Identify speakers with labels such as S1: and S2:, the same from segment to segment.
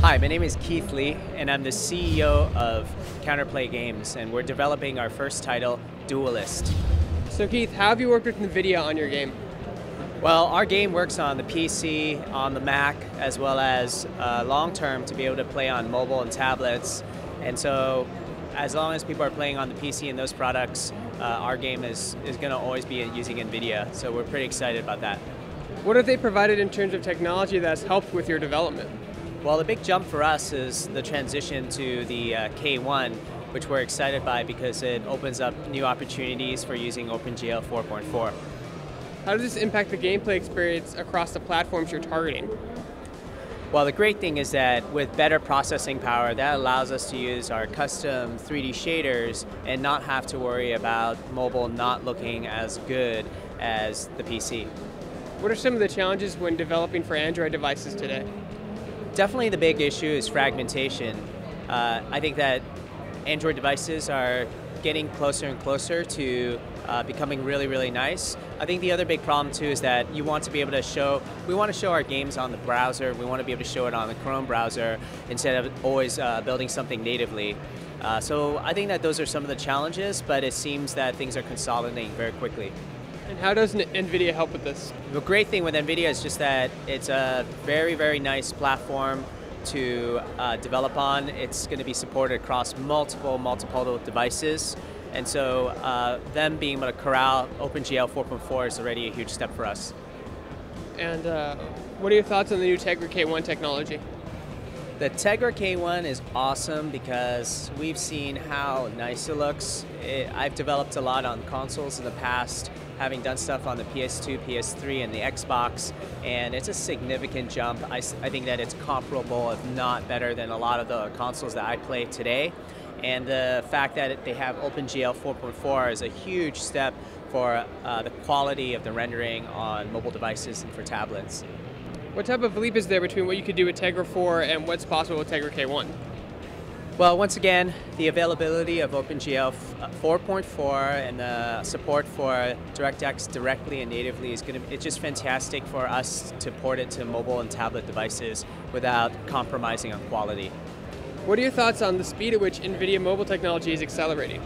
S1: Hi, my name is Keith Lee, and I'm the CEO of Counterplay Games, and we're developing our first title, Duelyst.
S2: So Keith, how have you worked with Nvidia on your game?
S1: Well, our game works on the PC, on the Mac, as well as long-term to be able to play on mobile and tablets. And so, as long as people are playing on the PC and those products, our game is going to always be using Nvidia. So we're pretty excited about that.
S2: What have they provided in terms of technology that's helped with your development?
S1: Well, the big jump for us is the transition to the K1, which we're excited by because it opens up new opportunities for using OpenGL 4.4.
S2: How does this impact the gameplay experience across the platforms you're targeting?
S1: Well, the great thing is that with better processing power, that allows us to use our custom 3D shaders and not have to worry about mobile not looking as good as the PC.
S2: What are some of the challenges when developing for Android devices today?
S1: Definitely the big issue is fragmentation. I think that Android devices are getting closer and closer to becoming really, really nice. I think the other big problem too is that you want to be able to show, we want to show our games on the browser, we want to be able to show it on the Chrome browser instead of always building something natively. So I think that those are some of the challenges, but it seems that things are consolidating very quickly.
S2: And how does Nvidia help with this?
S1: The great thing with Nvidia is just that it's a very, very nice platform to develop on. It's going to be supported across multiple devices. And so them being able to corral OpenGL 4.4 is already a huge step for us.
S2: And what are your thoughts on the new Tegra K1 technology?
S1: The Tegra K1 is awesome because we've seen how nice it looks. I've developed a lot on consoles in the past, having done stuff on the PS2, PS3, and the Xbox, and it's a significant jump. I think that it's comparable, if not better, than a lot of the consoles that I play today. And the fact that they have OpenGL 4.4 is a huge step for the quality of the rendering on mobile devices and for tablets.
S2: What type of leap is there between what you could do with Tegra 4 and what's possible with Tegra K1?
S1: Well, once again, the availability of OpenGL 4.4 and the support for DirectX directly and natively it's just fantastic for us to port it to mobile and tablet devices without compromising on quality.
S2: What are your thoughts on the speed at which Nvidia mobile technology is accelerating?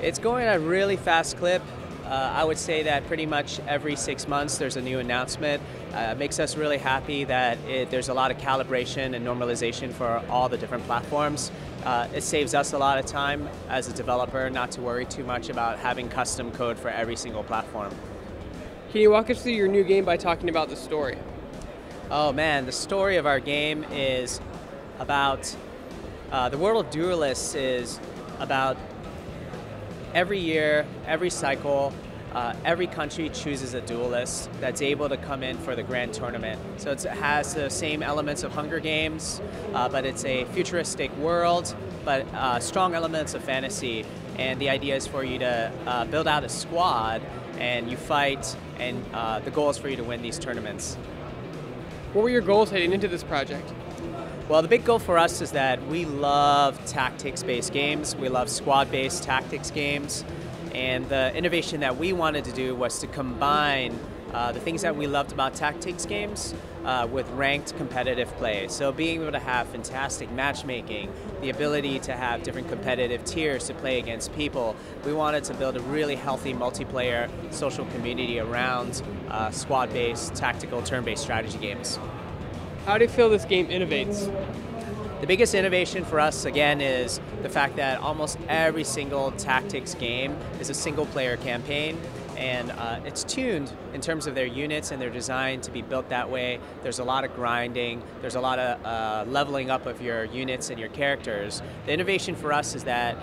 S1: It's going at a really fast clip. I would say that pretty much every 6 months there's a new announcement. It makes us really happy that there's a lot of calibration and normalization for all the different platforms. It saves us a lot of time as a developer not to worry too much about having custom code for every single platform.
S2: Can you walk us through your new game by talking about the story?
S1: Oh man, the story of our game is about, the world of Duelyst is about every year, every cycle, every country chooses a duelist that's able to come in for the grand tournament. So it has the same elements of Hunger Games, but it's a futuristic world, but strong elements of fantasy. And the idea is for you to build out a squad and you fight, and the goal is for you to win these tournaments.
S2: What were your goals heading into this project?
S1: Well, the big goal for us is that we love tactics-based games. We love squad-based tactics games. And the innovation that we wanted to do was to combine the things that we loved about tactics games with ranked competitive play. So being able to have fantastic matchmaking, the ability to have different competitive tiers to play against people. We wanted to build a really healthy multiplayer social community around squad-based, tactical, turn-based strategy games.
S2: How do you feel this game innovates?
S1: The biggest innovation for us, again, is the fact that almost every single tactics game is a single-player campaign, and it's tuned in terms of their units and their design to be built that way. There's a lot of grinding, there's a lot of leveling up of your units and your characters. The innovation for us is that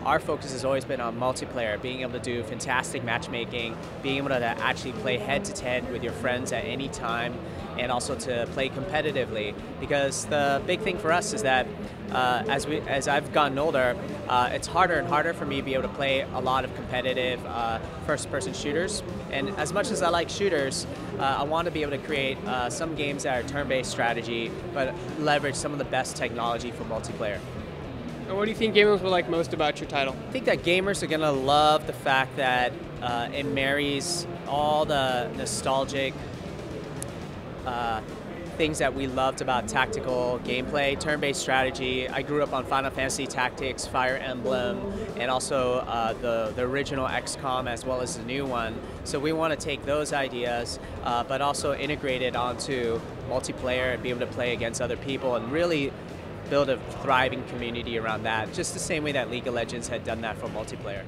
S1: our focus has always been on multiplayer, being able to do fantastic matchmaking, being able to actually play head-to-head with your friends at any time, and also to play competitively. Because the big thing for us is that as I've gotten older, it's harder and harder for me to be able to play a lot of competitive first-person shooters. And as much as I like shooters, I want to be able to create some games that are turn-based strategy, but leverage some of the best technology for multiplayer.
S2: And what do you think gamers will like most about your title?
S1: I think that gamers are going to love the fact that it marries all the nostalgic things that we loved about tactical gameplay, turn-based strategy. I grew up on Final Fantasy Tactics, Fire Emblem, and also the original XCOM as well as the new one. So we want to take those ideas, but also integrate it onto multiplayer and be able to play against other people and really build a thriving community around that, just the same way that League of Legends had done that for multiplayer.